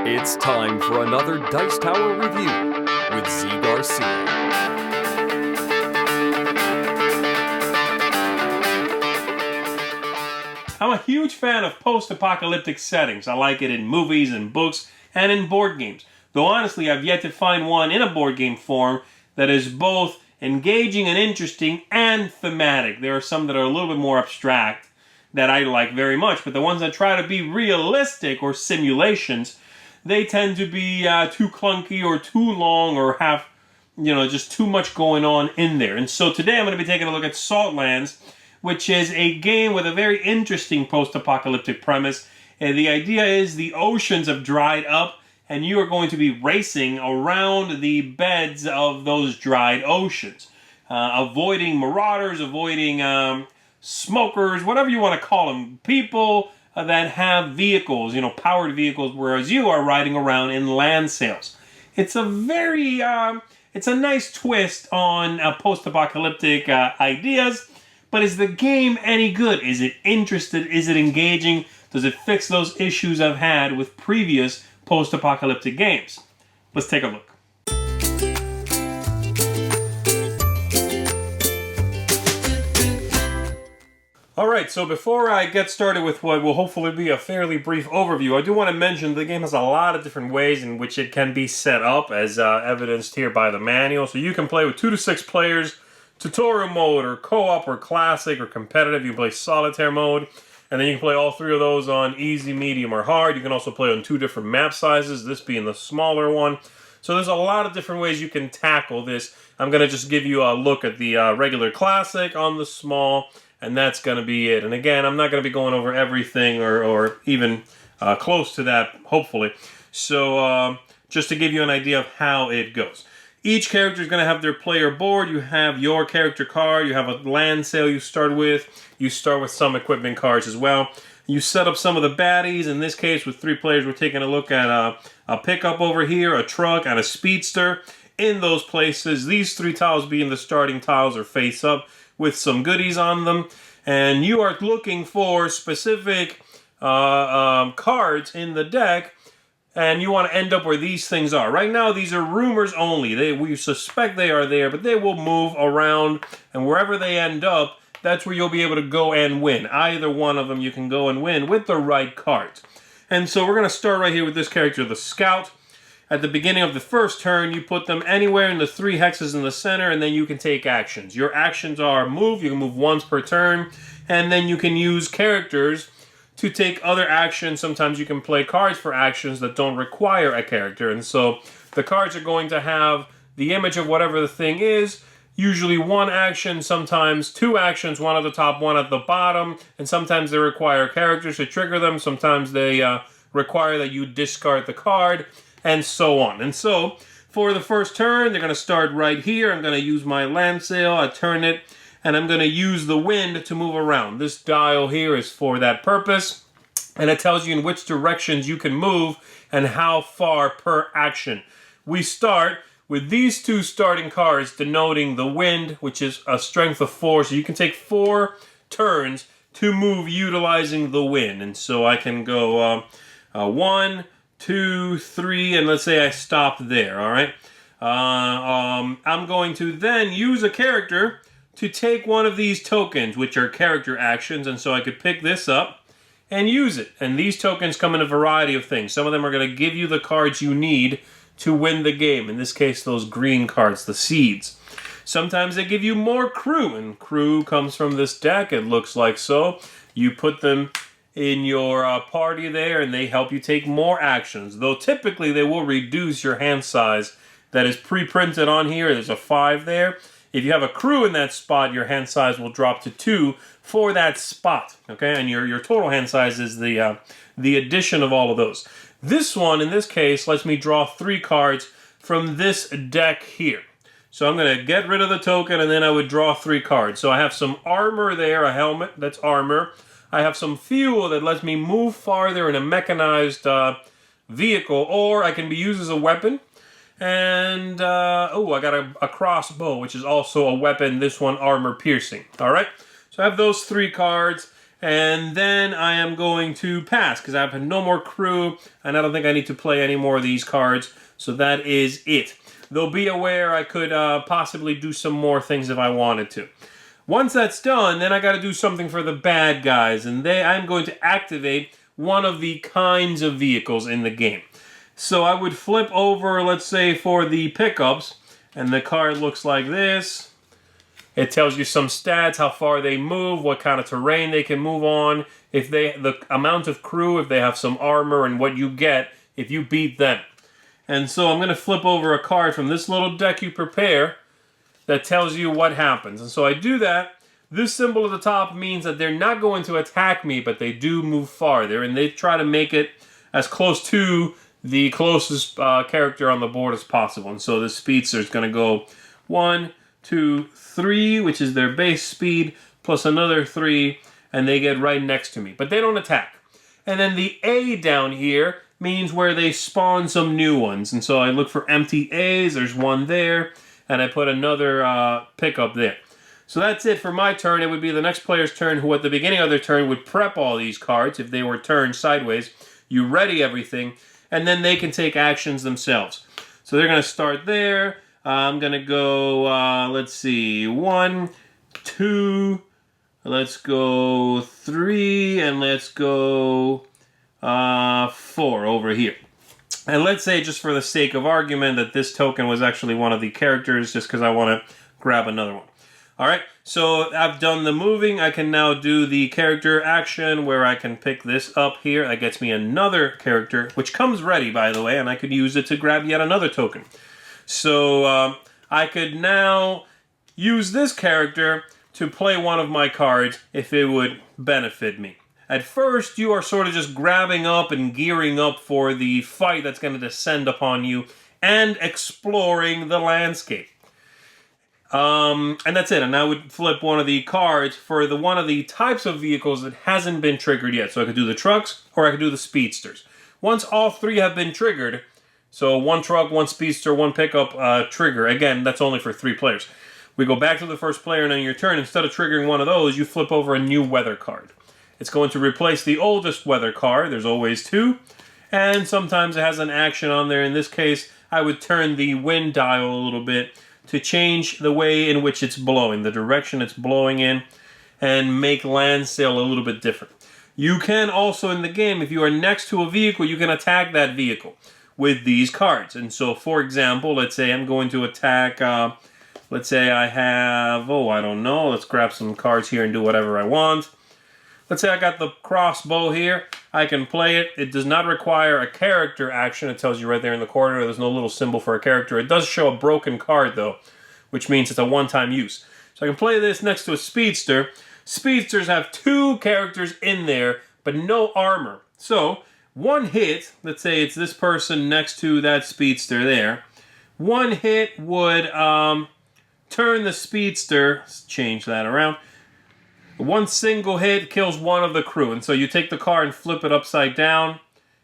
It's time for another Dice Tower review with Zee Garcia. I'm a huge fan of post-apocalyptic settings. I like it in movies and books and in board games. Though honestly, I've yet to find one in a board game form that is both engaging and interesting and thematic. There are some that are a little bit more abstract that I like very much, but the ones that try to be realistic or simulations, they tend to be too clunky or too long or have, just too much going on in there. And so today I'm going to be taking a look at Saltlands, which is a game with a very interesting post-apocalyptic premise. And the idea is the oceans have dried up, and you are going to be racing around the beds of those dried oceans, avoiding marauders, avoiding smokers, whatever you want to call them, people that have vehicles, powered vehicles, whereas you are riding around in land sails. It's a very, it's a nice twist on post-apocalyptic ideas, but is the game any good? Is it interested? Is it engaging? Does it fix those issues I've had with previous post-apocalyptic games? Let's take a look. Alright, so before I get started with what will hopefully be a fairly brief overview, I do want to mention the game has a lot of different ways in which it can be set up, as evidenced here by the manual. So you can play with 2 to 6 players, tutorial mode, or co-op, or classic, or competitive. You can play solitaire mode, and then you can play all 3 of those on easy, medium, or hard. You can also play on 2 different map sizes, this being the smaller one. So there's a lot of different ways you can tackle this. I'm going to just give you a look at the regular classic on the small, and that's going to be it. And again, I'm not going to be going over everything or even close to that, hopefully. So just to give you an idea of how it goes. Each character is going to have their player board. You have your character card. You have a land sail you start with. You start with some equipment cards as well. You set up some of the baddies. In this case, with 3 players, we're taking a look at a pickup over here, a truck, and a speedster. In those places, these 3 tiles being the starting tiles are face up, with some goodies on them, and you are looking for specific cards in the deck, and you want to end up where these things are. Right now, these are rumors only. We suspect they are there, but they will move around, and wherever they end up, that's where you'll be able to go and win. Either one of them you can go and win with the right cards. And so we're going to start right here with this character, the Scout. At the beginning of the first turn, you put them anywhere in the 3 hexes in the center, and then you can take actions. Your actions are move. You can move once per turn, and then you can use characters to take other actions. Sometimes you can play cards for actions that don't require a character, and so the cards are going to have the image of whatever the thing is, usually 1 action, sometimes 2 actions, 1 at the top, 1 at the bottom, and sometimes they require characters to trigger them. Sometimes they require that you discard the card, and so on. And so, for the first turn, they're going to start right here. I'm going to use my land sail, I turn it, and I'm going to use the wind to move around. This dial here is for that purpose, and it tells you in which directions you can move and how far per action. We start with these 2 starting cards denoting the wind, which is a strength of 4, so you can take 4 turns to move utilizing the wind. And so I can go 1, 2, 3, and let's say I stop there, all right? I'm going to then use a character to take one of these tokens, which are character actions, and so I could pick this up and use it. And these tokens come in a variety of things. Some of them are going to give you the cards you need to win the game. In this case, those green cards, the seeds. Sometimes they give you more crew, and crew comes from this deck, it looks like so. You put them in your party there, and they help you take more actions. Though typically they will reduce your hand size that is pre-printed on here. There's a 5 there. If you have a crew in that spot, your hand size will drop to 2 for that spot. Okay, and your total hand size is the addition of all of those. This one, in this case, lets me draw 3 cards from this deck here. So I'm going to get rid of the token, and then I would draw 3 cards. So I have some armor there, a helmet, that's armor. I have some fuel that lets me move farther in a mechanized vehicle, or I can be used as a weapon. And, I got a crossbow, which is also a weapon. This one, armor piercing. All right? So I have those 3 cards. And then I am going to pass because I have no more crew and I don't think I need to play any more of these cards. So that is it. Though be aware I could possibly do some more things if I wanted to. Once that's done, then I got to do something for the bad guys. And I'm going to activate one of the kinds of vehicles in the game. So I would flip over, let's say, for the pickups. And the card looks like this. It tells you some stats, how far they move, what kind of terrain they can move on, the amount of crew, if they have some armor, and what you get if you beat them. And so I'm going to flip over a card from this little deck you prepare that tells you what happens. And so I do that. This symbol at the top means that they're not going to attack me, but they do move farther, and they try to make it as close to the closest character on the board as possible. And so this speedster is going to go 1, 2, 3, which is their base speed, plus another 3, and they get right next to me. But they don't attack. And then the A down here means where they spawn some new ones. And so I look for empty A's, there's one there, and I put another pickup there. So that's it for my turn. It would be the next player's turn, who at the beginning of their turn would prep all these cards. If they were turned sideways, you ready everything, and then they can take actions themselves. So they're going to start there. I'm going to go, let's see, 1, 2, let's go 3, and let's go 4 over here. And let's say, just for the sake of argument, that this token was actually one of the characters, just because I want to grab another one. All right, so I've done the moving. I can now do the character action where I can pick this up here. That gets me another character, which comes ready, by the way, and I could use it to grab yet another token. So I could now use this character to play one of my cards if it would benefit me. At first, you are sort of just grabbing up and gearing up for the fight that's going to descend upon you and exploring the landscape. And that's it. And I would flip one of the cards for one of the types of vehicles that hasn't been triggered yet. So I could do the trucks or I could do the speedsters. Once all 3 have been triggered, so 1 truck, 1 speedster, 1 pickup trigger. Again, that's only for 3 players. We go back to the first player, and on your turn, instead of triggering one of those, you flip over a new weather card. It's going to replace the oldest weather card. There's always 2. And sometimes it has an action on there. In this case, I would turn the wind dial a little bit to change the way in which it's blowing, the direction it's blowing in, and make land sail a little bit different. You can also, in the game, if you are next to a vehicle, you can attack that vehicle with these cards. And so, for example, let's say I'm going to attack, let's say I have, I don't know, let's grab some cards here and do whatever I want. Let's say I got the crossbow here. I can play it. It does not require a character action. It tells you right there in the corner. There's no little symbol for a character. It does show a broken card, though, which means it's a one-time use. So I can play this next to a speedster. Speedsters have 2 characters in there, but no armor. So 1 hit, let's say it's this person next to that speedster there. 1 hit would turn the speedster, let's change that around. 1 single hit kills 1 of the crew. And so you take the card and flip it upside down,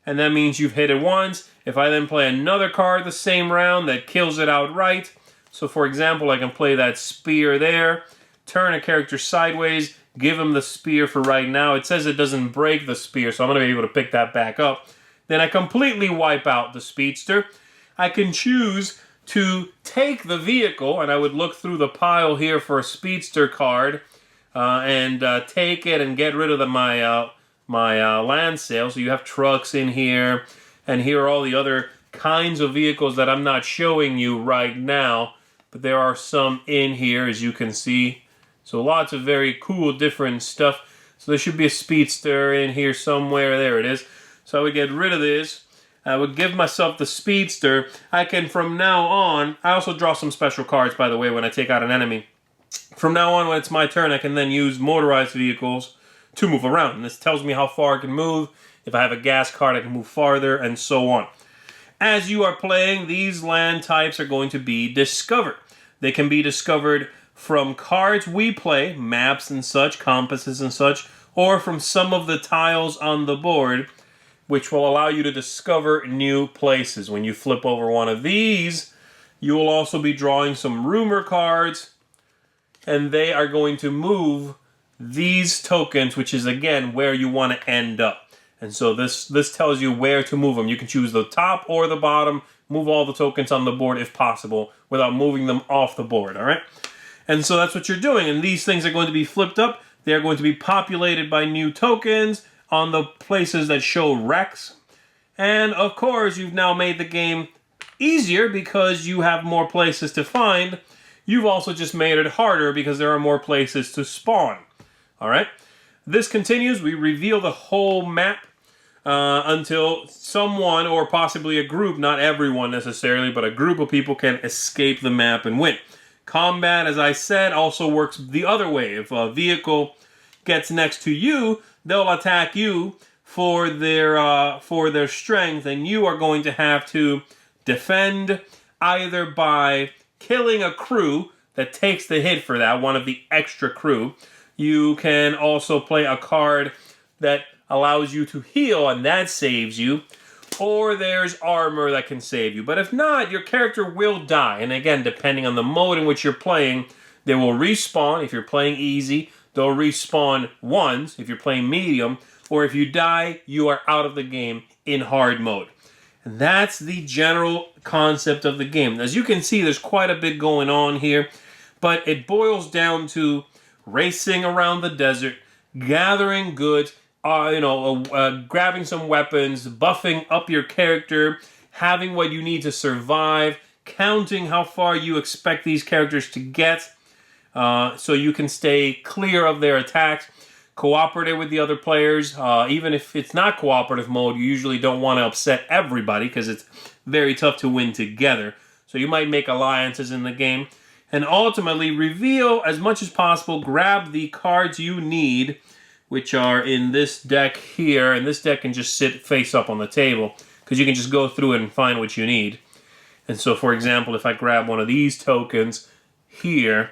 and that means you've hit it once. If I then play another card the same round, that kills it outright. So for example, I can play that spear there, turn a character sideways, give him the spear for right now. It says it doesn't break the spear, so I'm going to be able to pick that back up. Then I completely wipe out the speedster. I can choose to take the vehicle, and I would look through the pile here for a speedster card, and take it and get rid of my land sail. So you have trucks in here, and here are all the other kinds of vehicles that I'm not showing you right now, but there are some in here, as you can see. So lots of very cool different stuff. So there should be a speedster in here somewhere. There it is. So I would get rid of this. I would give myself the speedster. I can, from now on, I also draw some special cards, by the way, when I take out an enemy. From now on, when it's my turn, I can then use motorized vehicles to move around. And this tells me how far I can move. If I have a gas card, I can move farther, and so on. As you are playing, these land types are going to be discovered. They can be discovered from cards we play, maps and such, compasses and such, or from some of the tiles on the board, which will allow you to discover new places. When you flip over one of these, you will also be drawing some rumor cards, and they are going to move these tokens, which is again where you want to end up. And so this tells you where to move them. You can choose the top or the bottom, move all the tokens on the board if possible without moving them off the board, all right? And so that's what you're doing. And these things are going to be flipped up. They're going to be populated by new tokens on the places that show wrecks. And of course, you've now made the game easier because you have more places to find. You've also just made it harder because there are more places to spawn. All right? This continues. We reveal the whole map until someone, or possibly a group, not everyone necessarily, but a group of people can escape the map and win. Combat, as I said, also works the other way. If a vehicle gets next to you, they'll attack you for their strength, and you are going to have to defend either by killing a crew that takes the hit for that, one of the extra crew. You can also play a card that allows you to heal, and that saves you. Or there's armor that can save you. But if not, your character will die. And again, depending on the mode in which you're playing, they will respawn. If you're playing easy, they'll respawn once. If you're playing medium, or if you die, you are out of the game in hard mode. And that's the general concept of the game. As you can see, there's quite a bit going on here, but it boils down to racing around the desert, gathering goods, grabbing some weapons, buffing up your character, having what you need to survive, counting how far you expect these characters to get, so you can stay clear of their attacks. Cooperate with the other players. Even if it's not cooperative mode, you usually don't want to upset everybody because it's very tough to win together. So you might make alliances in the game. And ultimately, reveal as much as possible. Grab the cards you need, which are in this deck here. And this deck can just sit face up on the table because you can just go through it and find what you need. And so, for example, if I grab one of these tokens here,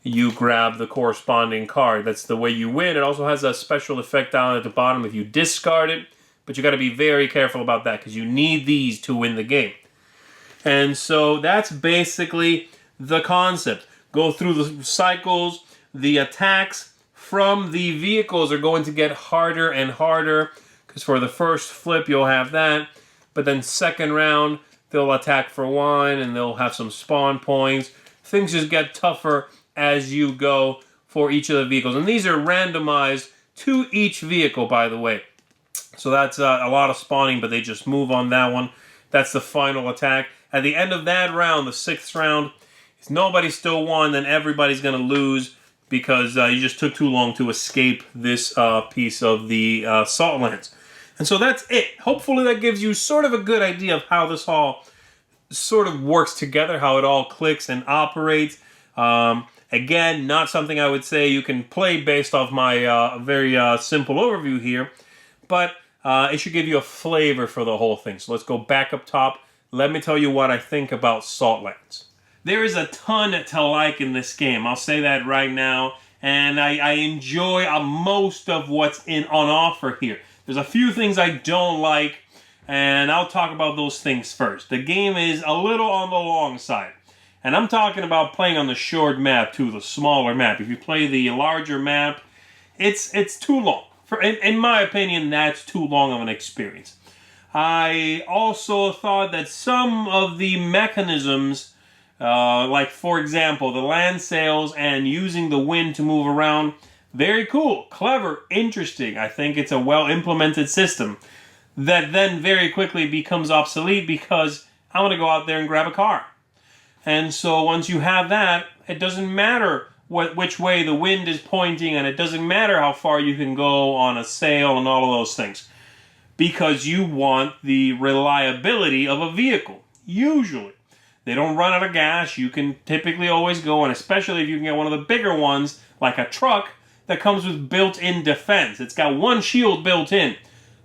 you grab the corresponding card. That's the way you win. It also has a special effect down at the bottom if you discard it, but you got to be very careful about that because you need these to win the game. And so that's basically the concept. Go through the cycles. The attacks from the vehicles are going to get harder and harder because for the first flip you'll have that, but then second round they'll attack for one and they'll have some spawn points. Things just get tougher as you go for each of the vehicles. And these are randomized to each vehicle, by the way. So that's a lot of spawning, but they just move on that one. That's the final attack. At the end of that round, the sixth round, if nobody still won, then everybody's going to lose because you just took too long to escape this piece of the Saltlands. And so that's it. Hopefully that gives you sort of a good idea of how this all sort of works together, how it all clicks and operates. Again, not something I would say you can play based off my very simple overview here, but it should give you a flavor for the whole thing. So let's go back up top. Let me tell you what I think about Saltlands. There is a ton to like in this game. I'll say that right now, and I enjoy most of what's on offer here. There's a few things I don't like, and I'll talk about those things first. The game is a little on the long side. And I'm talking about playing on the short map too, the smaller map. If you play the larger map, it's too long. In my opinion, that's too long of an experience. I also thought that some of the mechanisms, like for example, the land sails and using the wind to move around, very cool, clever, interesting. I think it's a well-implemented system that then very quickly becomes obsolete because I want to go out there and grab a car. And so once you have that, it doesn't matter which way the wind is pointing, and it doesn't matter how far you can go on a sail and all of those things. Because you want the reliability of a vehicle. Usually. They don't run out of gas. You can typically always go, and especially if you can get one of the bigger ones, like a truck, that comes with built-in defense. It's got one shield built in.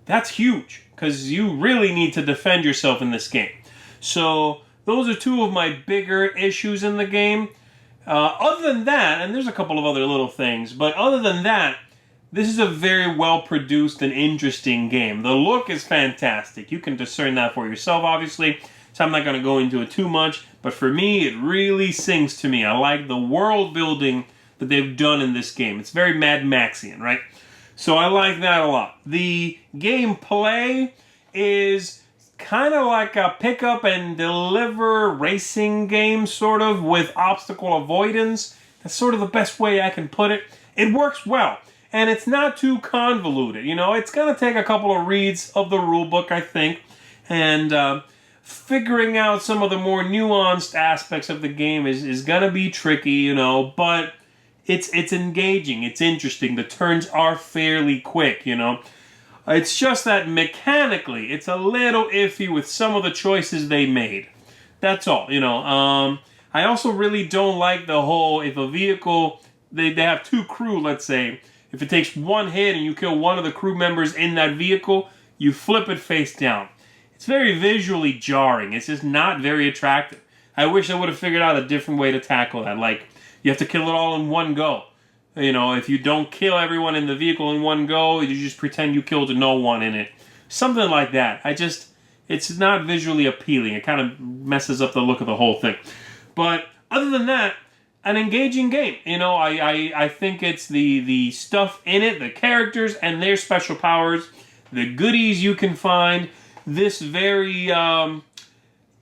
That's huge, because you really need to defend yourself in this game. So those are two of my bigger issues in the game. Other than that, and there's a couple of other little things, but other than that, this is a very well-produced and interesting game. The look is fantastic. You can discern that for yourself, obviously, so I'm not going to go into it too much, but for me, it really sings to me. I like the world building, that they've done in this game. It's very Mad Maxian, right? So I like that a lot. The gameplay is kind of like a pick up and deliver racing game, sort of, with obstacle avoidance. That's sort of the best way I can put it. It works well, and it's not too convoluted. You know, it's going to take a couple of reads of the rulebook, I think, and figuring out some of the more nuanced aspects of the game is going to be tricky, you know, but it's engaging, it's interesting. The turns are fairly quick, you know. It's just that mechanically, it's a little iffy with some of the choices they made. That's all, you know. I also really don't like the whole, if a vehicle, they have two crew, let's say, if it takes one hit and you kill one of the crew members in that vehicle, you flip it face down. It's very visually jarring. It's just not very attractive. I wish I would have figured out a different way to tackle that. Like, you have to kill it all in one go. You know, if you don't kill everyone in the vehicle in one go, you just pretend you killed no one in it. Something like that. It's not visually appealing. It kind of messes up the look of the whole thing. But other than that, an engaging game. You know, I think it's the stuff in it, the characters and their special powers, the goodies you can find, this very,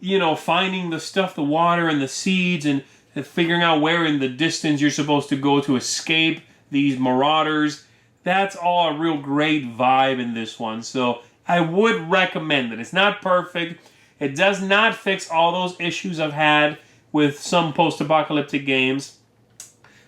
you know, finding the stuff, the water and the seeds, and figuring out where in the distance you're supposed to go to escape these marauders. That's all a real great vibe in this one. So I would recommend it. It's not perfect. It does not fix all those issues I've had with some post-apocalyptic games.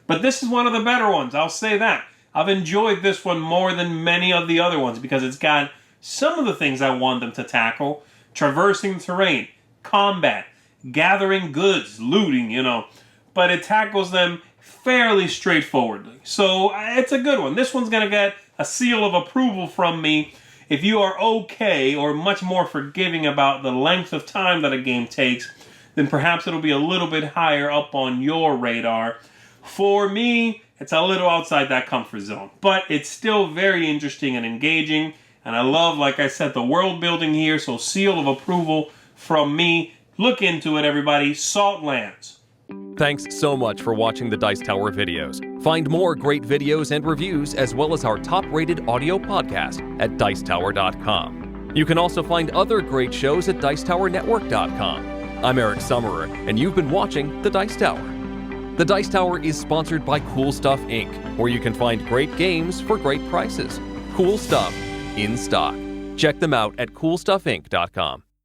But this is one of the better ones. I'll say that. I've enjoyed this one more than many of the other ones because it's got some of the things I want them to tackle. Traversing terrain, combat, gathering goods, looting, you know, but it tackles them fairly straightforwardly. So it's a good one. This one's going to get a seal of approval from me. If you are okay or much more forgiving about the length of time that a game takes, then perhaps it'll be a little bit higher up on your radar. For me, it's a little outside that comfort zone, but it's still very interesting and engaging. And I love, like I said, the world building here, so seal of approval from me. Look into it, everybody. Saltlands. Thanks so much for watching the Dice Tower videos. Find more great videos and reviews, as well as our top-rated audio podcast at Dicetower.com. You can also find other great shows at Dicetowernetwork.com. I'm Eric Summerer, and you've been watching The Dice Tower. The Dice Tower is sponsored by Cool Stuff Inc., where you can find great games for great prices. Cool stuff in stock. Check them out at CoolStuffInc.com.